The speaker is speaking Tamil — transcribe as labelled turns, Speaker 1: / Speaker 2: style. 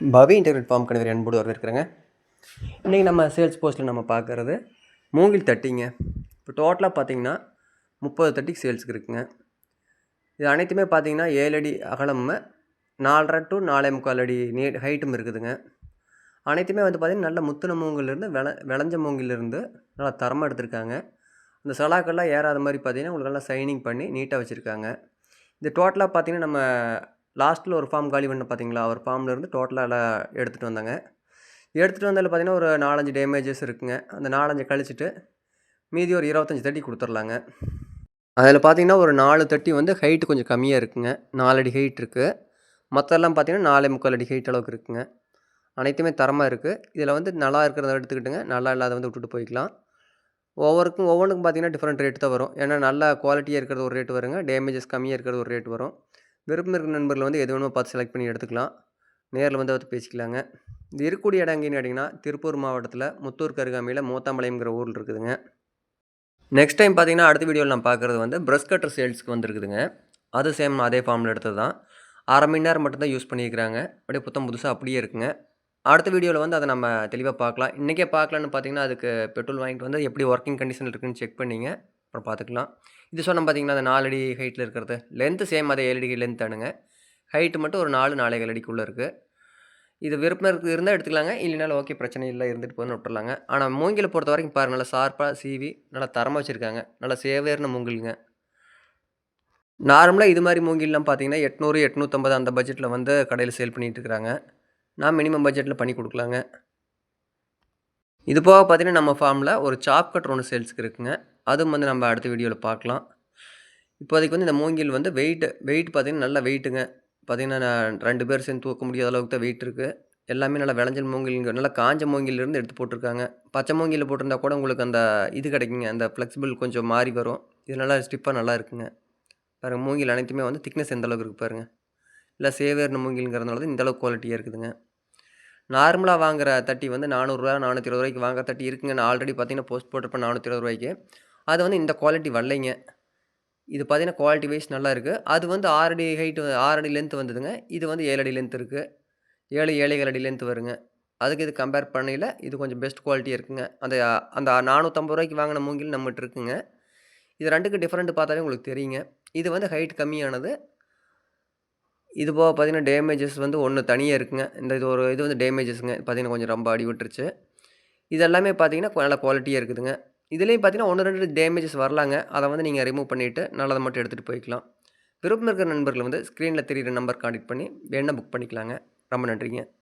Speaker 1: பவி இன்டர்நெட் ஃபார்ம் கணிவர் அன்போடு வரவேற்கிறேங்க. இன்றைக்கி நம்ம சேல்ஸ் போஸ்ட்டில் நம்ம பார்க்குறது மூங்கில் தட்டிங்க. இப்போ டோட்டலாக பார்த்தீங்கன்னா 30 தட்டிக்கு சேல்ஸுக்கு இருக்குங்க. இது அனைத்துமே பார்த்தீங்கன்னா 7 அடி அகலமும் 4.5 to 4.25 அடி ஹைட்டும் இருக்குதுங்க. அனைத்துமே வந்து பார்த்திங்கன்னா நல்ல முத்துன மூங்கிலிருந்து விளைஞ்ச மூங்கிலிருந்து நல்லா தரமாக எடுத்திருக்காங்க. அந்த சலாக்கெல்லாம் ஏறாத மாதிரி பார்த்திங்கன்னா உங்களுக்கு நல்லா சைனிங் பண்ணி நீட்டாக வச்சுருக்காங்க. இது டோட்டலாக பார்த்திங்கன்னா நம்ம லாஸ்ட்டில் ஒரு ஃபார்ம் காலி பண்ண பார்த்தீங்களா, அவர் ஃபார்ம்லேருந்து டோட்டலாக எல்லாம் எடுத்துகிட்டு வந்தாங்க. எடுத்துகிட்டு வந்ததில் பார்த்திங்கன்னா ஒரு 4-5 டேமேஜஸ் இருக்குங்க. அந்த 4-5 கழிச்சிட்டு மீதி ஒரு 25 தட்டி கொடுத்துர்லாங்க. அதில் பார்த்திங்கன்னா ஒரு 4 தட்டி வந்து ஹைட்டு கொஞ்சம் கம்மியாக இருக்குங்க. 4 அடி ஹைட் இருக்குது. மற்றெல்லாம் பார்த்திங்கன்னா 4.25 அடி ஹைட் அளவுக்கு இருக்குங்க. அனைத்துமே தரமாக இருக்குது. இதில் வந்து நல்லா இருக்கிறத எடுத்துக்கிட்டுங்க, நல்லா இல்லாத வந்து விட்டுட்டு போய்க்கலாம். ஒவ்வொன்றுக்கும் பார்த்திங்கன்னா டிஃப்ரெண்ட் ரேட்டு தான் வரும். ஏன்னா நல்லா குவாலிட்டியாக இருக்கிறது ஒரு ரேட்டு வருங்க, டேமேஜஸ் கம்மியாக இருக்கிறது ஒரு ரேட்டு வரும். விருப்பம் இருக்கிற நண்பர்கள் வந்து எது வேணுமோ பார்த்து செலக்ட் பண்ணி எடுத்துக்கலாம். நேரில் வந்து பார்த்து பேசிக்கலாங்க. இது இருக்கக்கூடிய இடம் எங்கேன்னு கேட்டிங்கன்னா திருப்பூர் மாவட்டத்தில் முத்தூருக்கு அருகாமையில் மூத்தாம்பாளையம்ங்கிற ஊரில் இருக்குதுங்க. நெக்ஸ்ட் டைம் பார்த்திங்கன்னா அடுத்த வீடியோவில் நான் பார்க்குறது வந்து ப்ரஷ் கட்டர் சேல்ஸுக்கு வந்துருக்குதுங்க. அது சேம் அதே ஃபார்மில் எடுத்தது தான். 1/2 மணி நேரம் மட்டும்தான் யூஸ் பண்ணியிருக்கிறாங்க. அப்படியே புதுசாக அப்படியே இருக்குங்க. அடுத்த வீடியோவில் வந்து அதை நம்ம தெளிவாக பார்க்கலாம். இன்றைக்கே பார்க்கலான்னு பார்த்தீங்கன்னா அதுக்கு பெட்ரோல் வாங்கிட்டு வந்து எப்படி ஒர்க்கிங் கண்டிஷன் இருக்குதுன்னு செக் பண்ணிங்க அப்புறம் பார்த்துக்கலாம். இது சொன்ன பார்த்தீங்கன்னா அந்த 4 அடி ஹைட்டில் இருக்கிறது லென்த்து சேம் அதே 7 அடி லென்த் தானுங்க. ஹைட்டு மட்டும் ஒரு 4-4.25 அடிக்குள்ளே இருக்குது. இது விருப்பம் இருந்தால் எடுத்துக்கலாங்க, இல்லைனாலும் ஓகே பிரச்சனை இல்லை, இருந்துட்டு போதுன்னு விட்டுறலாங்க. ஆனால் மூங்கிலை பொறுத்த வரைக்கும் பாருங்கள், நல்லா ஷார்ப்பாக சீவி நல்லா தரமாக வச்சுருக்காங்க. நல்லா சேவேர்ன மூங்கிலுங்க. நார்மலாக இது மாதிரி மூங்கில்லாம் பார்த்தீங்கன்னா 800-850 அந்த பட்ஜெட்டில் வந்து கடையில் சேல் பண்ணிகிட்டு இருக்கிறாங்க. நான் மினிமம் பட்ஜெட்டில் பண்ணி கொடுக்கலாங்க. இது போக பார்த்தீங்கன்னா நம்ம ஃபார்மில் ஒரு சாப் கட்டர் ஒன்று சேல்ஸுக்கு இருக்குங்க. அதுவும் வந்து நம்ம அடுத்த வீடியோவில் பார்க்கலாம். இப்போதைக்கு வந்து இந்த மூங்கில் வந்து வெயிட் பார்த்தீங்கன்னா நல்ல வெயிட்டுங்க. பார்த்தீங்கன்னா 2 பேர் சேர்ந்து தூக்க முடியாத அளவுக்கு தான் வெயிட் இருக்குது. எல்லாமே நல்லா விளைஞ்சல் மூங்கில்ங்க, நல்லா காஞ்ச மூங்கிலிருந்து எடுத்து போட்டிருக்காங்க. பச்சை மூங்கில் போட்டிருந்தா கூட உங்களுக்கு அந்த இது கிடைக்குங்க, அந்த ஃப்ளெக்சிபிள் கொஞ்சம் மாறி வரும். இது நல்லா ஸ்டிப்பாக நல்லா இருக்குங்க. பாருங்கள் மூங்கில் அனைத்துமே வந்து திக்னஸ் எந்த அளவுக்கு இருக்குது பாருங்கள். இல்லை சேவேர்ன மூங்கில்ங்கிறதுனால தான் இந்தளவுக்கு குவாலிட்டியாக இருக்குதுங்க. நார்மலாக வாங்குகிற தட்டி வந்து 400 420 ரூபாய்க்கு வாங்குற தட்டி இருக்குங்க. நான் ஆல்ரெடி பார்த்தீங்கன்னா போஸ்ட் போட்டிருப்பேன் 420 ரூபாய்க்கு. அது வந்து இந்த குவாலிட்டி வரலைங்க. இது பார்த்தீங்கன்னா குவாலிட்டி வைஸ் நல்லா இருக்குது. அது வந்து 6 அடி ஹைட்டு 6 அடி லென்த் வந்ததுங்க. இது வந்து 7 அடி லென்த் இருக்குது. 7 அடி லென்த் வருங்க. அதுக்கு இது கம்பேர் பண்ணையில் இது கொஞ்சம் பெஸ்ட் குவாலிட்டியாக இருக்குங்க. அந்த அந்த 450 ரூபாய்க்கு வாங்கின மூங்கில் நம்மகிட்ட இருக்குங்க. இது 2க்கும் டிஃப்ரெண்ட் பார்த்தாலே உங்களுக்கு தெரியுங்க. இது வந்து ஹைட் கம்மியானது. இது போக பார்த்தீங்கன்னா டேமேஜஸ் வந்து ஒன்று தனியாக இருக்குங்க. இது வந்து டேமேஜஸ்ங்க. பார்த்தீங்கன்னா கொஞ்சம் ரொம்ப அடி விட்டுருச்சு. இது எல்லாமே பார்த்தீங்கன்னா நல்ல குவாலிட்டியாக இருக்குதுங்க. இதுலேயும் பார்த்தீங்கன்னா 1, 2 டேமேஜஸ் வரலாங்க. அதை வந்து நீங்கள் ரிமூவ் பண்ணிவிட்டு நல்லதை மட்டும் எடுத்துகிட்டு போய்க்கலாம். விருப்பம் இருக்கிற நண்பர்கள் வந்து ஸ்க்ரீனில் தெரிகிற நம்பர் கான்டெக்ட் பண்ணி வேணால் புக் பண்ணிக்கலாங்க. ரொம்ப நன்றிங்க.